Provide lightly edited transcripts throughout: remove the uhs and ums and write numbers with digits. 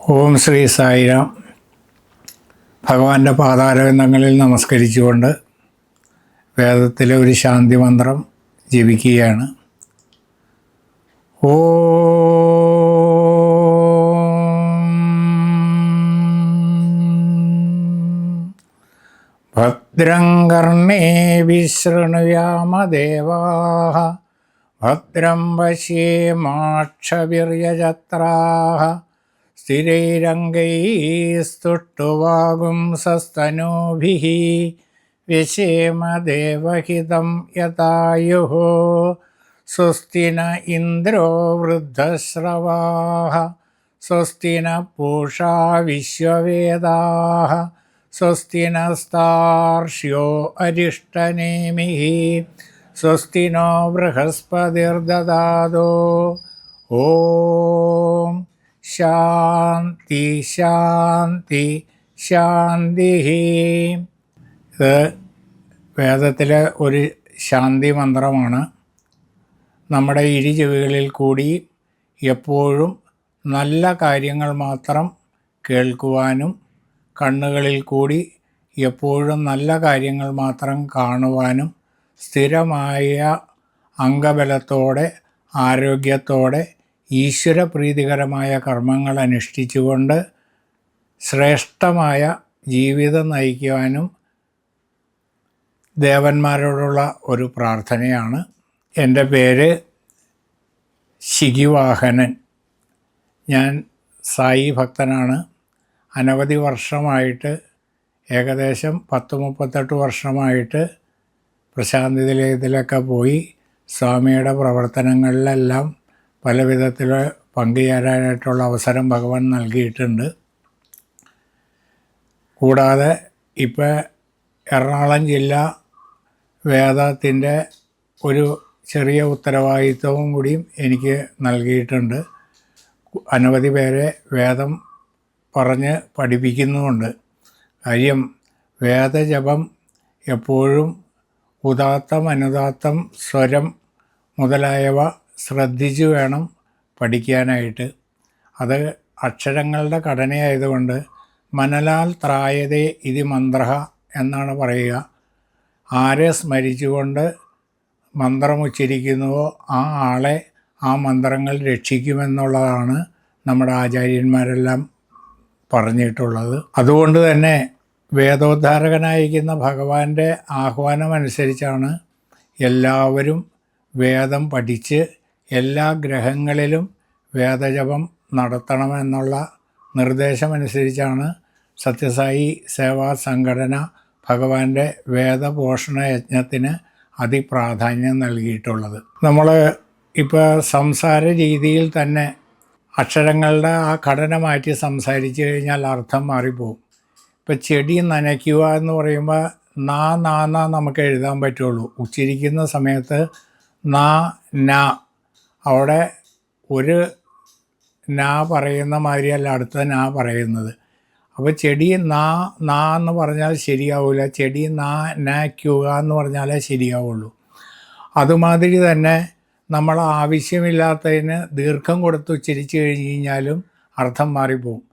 ഓം ശ്രീ സായിരാം. ഭഗവാന്റെ പാതാരവിന്ദങ്ങളിൽ നമസ്കരിച്ചുകൊണ്ട് വേദത്തിലെ ഒരു ശാന്തി മന്ത്രം ജപിക്കുകയാണ്. ഭദ്രം കർണേഭിഃ ശൃണുയാമദേവാഃ ഭദ്രം പശ്യേമാക്ഷഭിർയജത്രാഃ സ്ഥിരൈരംഗൈസ്തുഷ്ടുവാഗുംസസ്തനൂഭിः വ്യശേമദേവഹിതം യതായുः. സ്വസ്തി ന ഇന്ദ്രോ വൃദ്ധശ്രവാः സ്വസ്തി ന പൂഷാ വിശ്വവേദാः സ്വസ്തി നസ്താർക്ഷ്യോ അരിഷ്ടനേമിः സ്വസ്തി നോ ബൃഹസ്പതിർദദാതോ. ഓം ശാന്തി ശാന്തി ശാന്തി. ഇത് വേദത്തിലെ ഒരു ശാന്തി മന്ത്രമാണ്. നമ്മുടെ ഇരു ചെവികളിൽ കൂടി എപ്പോഴും നല്ല കാര്യങ്ങൾ മാത്രം കേൾക്കുവാനും കണ്ണുകളിൽ കൂടി എപ്പോഴും നല്ല കാര്യങ്ങൾ മാത്രം കാണുവാനും സ്ഥിരമായ അംഗബലത്തോടെ ആരോഗ്യത്തോടെ ഈശ്വരപ്രീതികരമായ കർമ്മങ്ങൾ അനുഷ്ഠിച്ചുകൊണ്ട് ശ്രേഷ്ഠമായ ജീവിതം നയിക്കുവാനും ദേവന്മാരോടുള്ള ഒരു പ്രാർത്ഥനയാണ്. എൻ്റെ പേര് ശിഖിവാഹനൻ. ഞാൻ സായി ഭക്തനാണ്. അനവധി വർഷമായിട്ട്, ഏകദേശം 10-38 വർഷമായിട്ട് പ്രശാന്തി നിലയത്തിലൊക്കെ പോയി സ്വാമിയുടെ പ്രവർത്തനങ്ങളിലെല്ലാം പല വിധത്തിൽ പങ്കുചേരാനായിട്ടുള്ള അവസരം ഭഗവാൻ നൽകിയിട്ടുണ്ട്. കൂടാതെ ഇപ്പോൾ എറണാകുളം ജില്ലാ വേദത്തിൻ്റെ ഒരു ചെറിയ ഉത്തരവാദിത്വവും കൂടിയും എനിക്ക് നൽകിയിട്ടുണ്ട്. അനവധി പേരെ വേദം പറഞ്ഞ് പഠിപ്പിക്കുന്നുമുണ്ട്. കാര്യം വേദജപം എപ്പോഴും ഉദാത്തം, അനുദാത്തം, സ്വരം മുതലായവ ശ്രദ്ധിച്ചു വേണം പഠിക്കാനായിട്ട്. അത് അക്ഷരങ്ങളുടെ ഘടനയായതുകൊണ്ട് മനലാൽ ത്രായതേ ഇതി മന്ത്രഃ എന്നാണ് പറയുക. ആരെ സ്മരിച്ചുകൊണ്ട് മന്ത്രം ഉച്ചരിക്കുന്നുവോ ആ ആളെ ആ മന്ത്രങ്ങൾ രക്ഷിക്കുമെന്നുള്ളതാണ് നമ്മുടെ ആചാര്യന്മാരെല്ലാം പറഞ്ഞിട്ടുള്ളത്. അതുകൊണ്ട് തന്നെ വേദോദ്ധാരകനായിരിക്കുന്ന ഭഗവാന്റെ ആഹ്വാനമനുസരിച്ചാണ് എല്ലാവരും വേദം പഠിച്ച് എല്ലാ ഗ്രഹങ്ങളിലും വേദജപം നടത്തണമെന്നുള്ള നിർദ്ദേശമനുസരിച്ചാണ് സത്യസായി സേവാ സംഘടന ഭഗവാന്റെ വേദപോഷണ യജ്ഞത്തിന് അതിപ്രാധാന്യം നൽകിയിട്ടുള്ളത്. നമ്മൾ ഇപ്പോൾ സംസാര രീതിയിൽ തന്നെ അക്ഷരങ്ങളുടെ ആ ഘടന മാറ്റി സംസാരിച്ചു കഴിഞ്ഞാൽ അർത്ഥം മാറിപ്പോവും. ഇപ്പോൾ ചെടി നനയ്ക്കുക എന്ന് പറയുമ്പോൾ നാ നമുക്ക് എഴുതാൻ പറ്റുള്ളൂ. ഉച്ചരിക്കുന്ന സമയത്ത് നാ ന, അവിടെ ഒരു നാ പറയുന്ന മാതിരിയല്ല അടുത്ത നാ പറയുന്നത്. അപ്പോൾ ചെടി നാ എന്ന് പറഞ്ഞാൽ ശരിയാവില്ല. ചെടി നനയ്ക്കുക എന്ന് പറഞ്ഞാലേ ശരിയാവുള്ളൂ. അതുമാതിരി തന്നെ നമ്മൾ ആവശ്യമില്ലാത്തതിന് ദീർഘം കൊടുത്ത് ഉച്ചരിച്ച് കഴിഞ്ഞ് കഴിഞ്ഞാലും അർത്ഥം മാറിപ്പോവും.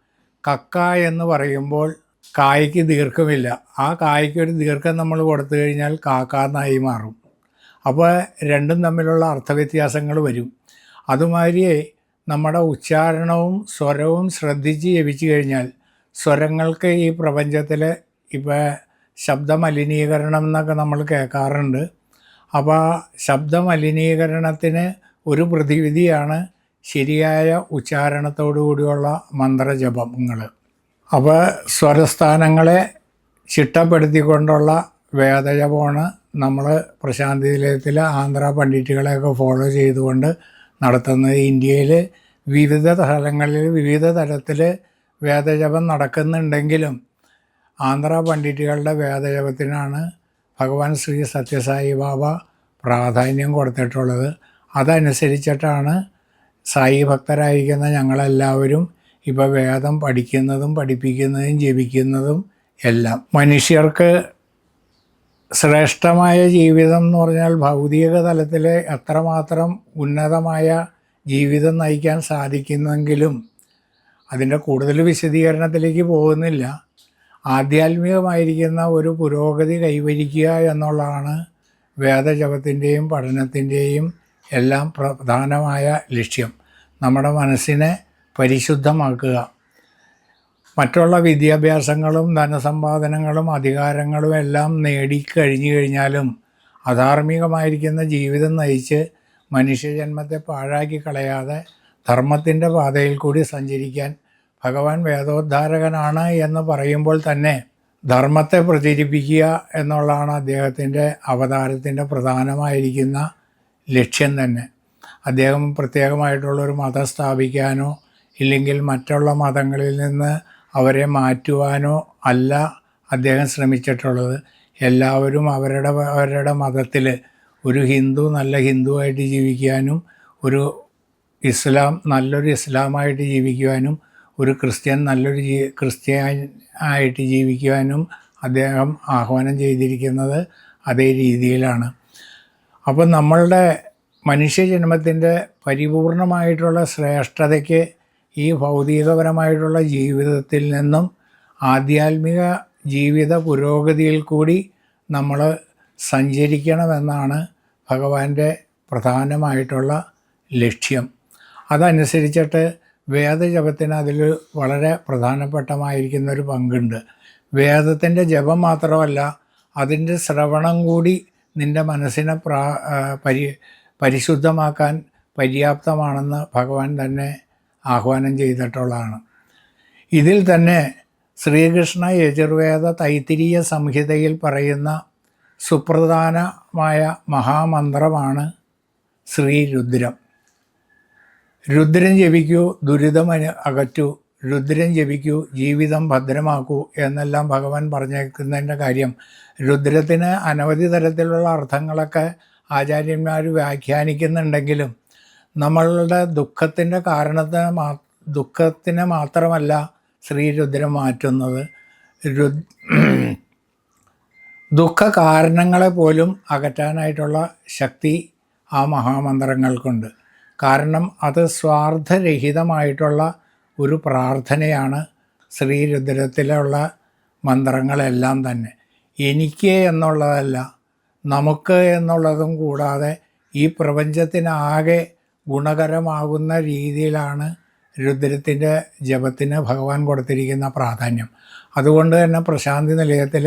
കക്ക എന്ന് പറയുമ്പോൾ കായ്ക്ക് ദീർഘമില്ല. ആ കായ്ക്കൊരു ദീർഘം നമ്മൾ കൊടുത്തു കഴിഞ്ഞാൽ കാക്കാന്നായി മാറും. അപ്പോൾ രണ്ടും തമ്മിലുള്ള അർത്ഥവ്യത്യാസങ്ങൾ വരും. അതുമാതിരി നമ്മുടെ ഉച്ചാരണവും സ്വരവും ശ്രദ്ധിച്ച് ജപിച്ചു കഴിഞ്ഞാൽ സ്വരങ്ങൾക്ക് ഈ പ്രപഞ്ചത്തിൽ ഇപ്പോൾ ശബ്ദമലിനീകരണം എന്നൊക്കെ നമ്മൾ കേൾക്കാറുണ്ട്. അപ്പോൾ ശബ്ദമലിനീകരണത്തിന് ഒരു പ്രതിവിധിയാണ് ശരിയായ ഉച്ചാരണത്തോടു കൂടിയുള്ള മന്ത്രജപങ്ങൾ. അപ്പോൾ സ്വരസ്ഥാനങ്ങളെ ചിട്ടപ്പെടുത്തിക്കൊണ്ടുള്ള വേദജപമാണ് നമ്മൾ പ്രശാന്തി നിലയത്തിൽ ആന്ധ്ര പണ്ഡിറ്റുകളെയൊക്കെ ഫോളോ ചെയ്തുകൊണ്ട് നടത്തുന്നത്. ഇന്ത്യയിൽ വിവിധ സ്ഥലങ്ങളിൽ വിവിധ തരത്തിൽ വേദജപം നടക്കുന്നുണ്ടെങ്കിലും ആന്ധ്ര പണ്ഡിറ്റുകളുടെ വേദജപത്തിനാണ് ഭഗവാൻ ശ്രീ സത്യസായി ബാബ പ്രാധാന്യം കൊടുത്തിട്ടുള്ളത്. അതനുസരിച്ചിട്ടാണ് സായി ഭക്തരായിരിക്കുന്ന ഞങ്ങളെല്ലാവരും ഇപ്പോൾ വേദം പഠിക്കുന്നതും പഠിപ്പിക്കുന്നതും ജപിക്കുന്നതും എല്ലാം. മനുഷ്യർക്ക് ശ്രേഷ്ഠമായ ജീവിതം എന്ന് പറഞ്ഞാൽ ഭൗതിക തലത്തിൽ എത്രമാത്രം ഉന്നതമായ ജീവിതം നയിക്കാൻ സാധിക്കുന്നെങ്കിലും അതിൻ്റെ കൂടുതൽ വിശദീകരണത്തിലേക്ക് പോകുന്നില്ല. ആധ്യാത്മികമായിരിക്കുന്ന ഒരു പുരോഗതി കൈവരിക്കുക എന്നുള്ളതാണ് വേദജപത്തിൻ്റെയും പഠനത്തിൻ്റെയും എല്ലാം പ്രധാനമായ ലക്ഷ്യം. നമ്മുടെ മനസ്സിനെ പരിശുദ്ധമാക്കുക. മറ്റുള്ള വിദ്യാഭ്യാസങ്ങളും ധനസമ്പാദനങ്ങളും അധികാരങ്ങളും എല്ലാം നേടിക്കഴിഞ്ഞു കഴിഞ്ഞാലും അധാർമികമായിരിക്കുന്ന ജീവിതം നയിച്ച് മനുഷ്യജന്മത്തെ പാഴാക്കി കളയാതെ ധർമ്മത്തിൻ്റെ പാതയിൽ കൂടി സഞ്ചരിക്കാൻ ഭഗവാൻ വേദോദ്ധാരകനാണ് എന്ന് പറയുമ്പോൾ തന്നെ ധർമ്മത്തെ പ്രചരിപ്പിക്കുക എന്നുള്ളതാണ് അദ്ദേഹത്തിൻ്റെ അവതാരത്തിൻ്റെ പ്രധാനമായിരിക്കുന്ന ലക്ഷ്യം തന്നെ. അദ്ദേഹം പ്രത്യേകമായിട്ടുള്ളൊരു മതം സ്ഥാപിക്കാനോ ഇല്ലെങ്കിൽ മറ്റുള്ള മതങ്ങളിൽ നിന്ന് അവരെ മാറ്റുവാനോ അല്ല അദ്ദേഹം ശ്രമിച്ചിട്ടുള്ളത്. എല്ലാവരും അവരുടെ മതത്തിൽ ഒരു ഹിന്ദു നല്ല ഹിന്ദുവായിട്ട് ജീവിക്കാനും ഒരു ഇസ്ലാം നല്ലൊരു ഇസ്ലാമായിട്ട് ജീവിക്കുവാനും ഒരു ക്രിസ്ത്യൻ നല്ലൊരു ക്രിസ്ത്യൻ ആയിട്ട് ജീവിക്കുവാനും അദ്ദേഹം ആഹ്വാനം ചെയ്തിരിക്കുന്നത് അതേ രീതിയിലാണ്. അപ്പം നമ്മളുടെ മനുഷ്യജന്മത്തിൻ്റെ പരിപൂർണമായിട്ടുള്ള ശ്രേഷ്ഠതയ്ക്ക് ഈ ഭൗതികപരമായിട്ടുള്ള ജീവിതത്തിൽ നിന്നും ആധ്യാത്മിക ജീവിത പുരോഗതിയിൽ കൂടി നമ്മൾ സഞ്ചരിക്കണമെന്നാണ് ഭഗവാന്റെ പ്രധാനമായിട്ടുള്ള ലക്ഷ്യം. അതനുസരിച്ചിട്ട് വേദജപത്തിന് അതിൽ വളരെ പ്രധാനപ്പെട്ടമായിരിക്കുന്നൊരു പങ്കുണ്ട്. വേദത്തിൻ്റെ ജപം മാത്രമല്ല, അതിൻ്റെ ശ്രവണം കൂടി നിൻ്റെ മനസ്സിനെ പരിശുദ്ധമാക്കാൻ പര്യാപ്തമാണെന്ന് ഭഗവാൻ തന്നെ ആഹ്വാനം ചെയ്തിട്ടുള്ളതാണ്. ഇതിൽ തന്നെ ശ്രീകൃഷ്ണ യജുർവേദ തൈത്തിരീയ സംഹിതയിൽ പറയുന്ന സുപ്രധാനമായ മഹാമന്ത്രമാണ് ശ്രീരുദ്രം. രുദ്രം ജപിക്കൂ, ദുരിതം അകറ്റൂ, രുദ്രം ജപിക്കൂ, ജീവിതം ഭദ്രമാക്കൂ എന്നെല്ലാം ഭഗവാൻ പറഞ്ഞേക്കുന്നതിൻ്റെ കാര്യം, രുദ്രത്തിന് അനവധി തരത്തിലുള്ള അർത്ഥങ്ങളൊക്കെ ആചാര്യന്മാർ വ്യാഖ്യാനിക്കുന്നുണ്ടെങ്കിലും നമ്മളുടെ ദുഃഖത്തിനെ മാത്രമല്ല ശ്രീരുദ്രം മാറ്റുന്നത്, ദുഃഖ കാരണങ്ങളെ പോലും അകറ്റാനായിട്ടുള്ള ശക്തി ആ മഹാമന്ത്രങ്ങൾക്കുണ്ട്. കാരണം അത് സ്വാർത്ഥരഹിതമായിട്ടുള്ള ഒരു പ്രാർത്ഥനയാണ് ശ്രീരുദ്രത്തിലുള്ള മന്ത്രങ്ങളെല്ലാം തന്നെ. എനിക്ക് എന്നുള്ളതല്ല, നമുക്ക് എന്നുള്ളതും കൂടാതെ ഈ പ്രപഞ്ചത്തിനാകെ ഗുണകരമാകുന്ന രീതിയിലാണ് രുദ്രത്തിൻ്റെ ജപത്തിന് ഭഗവാൻ കൊടുത്തിരിക്കുന്ന പ്രാധാന്യം. അതുകൊണ്ട് തന്നെ പ്രശാന്തി നിലയത്തിൽ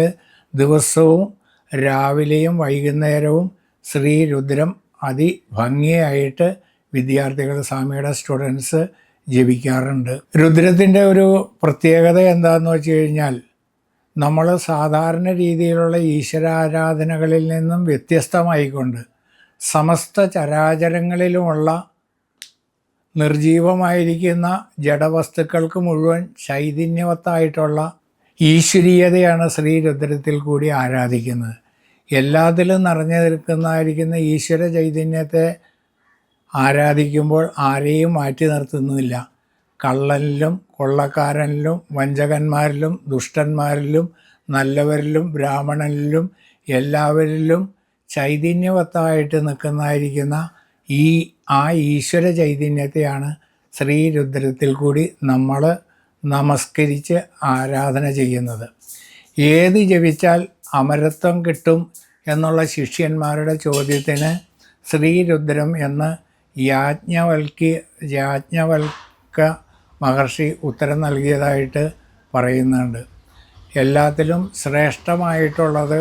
ദിവസവും രാവിലെയും വൈകുന്നേരവും ശ്രീരുദ്രം അതിഭംഗിയായിട്ട് വിദ്യാർത്ഥികൾ, സ്വാമിയുടെ സ്റ്റുഡൻസ് ജപിക്കാറുണ്ട്. രുദ്രത്തിൻ്റെ ഒരു പ്രത്യേകത എന്താണെന്ന് വെച്ച് കഴിഞ്ഞാൽ, നമ്മൾ സാധാരണ രീതിയിലുള്ള ഈശ്വരാരാധനകളിൽ നിന്നും വ്യത്യസ്തമായിക്കൊണ്ട് സമസ്ത ചരാചരങ്ങളിലുമുള്ള നിർജീവമായിരിക്കുന്ന ജഡവസ്തുക്കൾക്ക് മുഴുവൻ ചൈതന്യവത്തായിട്ടുള്ള ഈശ്വരീയതയാണ് ശ്രീരുദ്രത്തിൽ കൂടി ആരാധിക്കുന്നത്. എല്ലാത്തിലും നിറഞ്ഞു നിൽക്കുന്നതായിരിക്കുന്ന ഈശ്വര ചൈതന്യത്തെ ആരാധിക്കുമ്പോൾ ആരെയും മാറ്റി നിർത്തുന്നില്ല. കള്ളനിലും കൊള്ളക്കാരനിലും വഞ്ചകന്മാരിലും ദുഷ്ടന്മാരിലും നല്ലവരിലും ബ്രാഹ്മണനിലും എല്ലാവരിലും ചൈതന്യവത്തായിട്ട് നിൽക്കുന്നതായിരിക്കുന്ന ആ ഈശ്വര ചൈതന്യത്തെയാണ് ശ്രീരുദ്രത്തിൽ കൂടി നമ്മൾ നമസ്കരിച്ച് ആരാധന ചെയ്യുന്നത്. ഏത് ജപിച്ചാൽ അമരത്വം കിട്ടും എന്നുള്ള ശിഷ്യന്മാരുടെ ചോദ്യത്തിന് ശ്രീരുദ്രം എന്ന് യാജ്ഞവൽക്ക മഹർഷി ഉത്തരം നൽകിയതായിട്ട് പറയുന്നുണ്ട്. എല്ലാത്തിലും ശ്രേഷ്ഠമായിട്ടുള്ളത്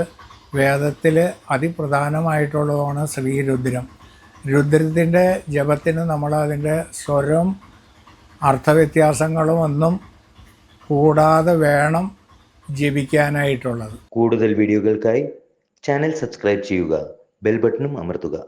വേദത്തിൽ അതിപ്രധാനമായിട്ടുള്ളതാണ് ശ്രീരുദ്രം. രുദ്രത്തിൻ്റെ ജപത്തിന് നമ്മൾ അതിൻ്റെ സ്വരം അർത്ഥവ്യത്യാസങ്ങളും ഒന്നും കൂടാതെ വേണം ജപിക്കാനായിട്ടുള്ളത്. കൂടുതൽ വീഡിയോകൾക്കായി ചാനൽ സബ്സ്ക്രൈബ് ചെയ്യുക, ബെൽ ബട്ടണും അമർത്തുക.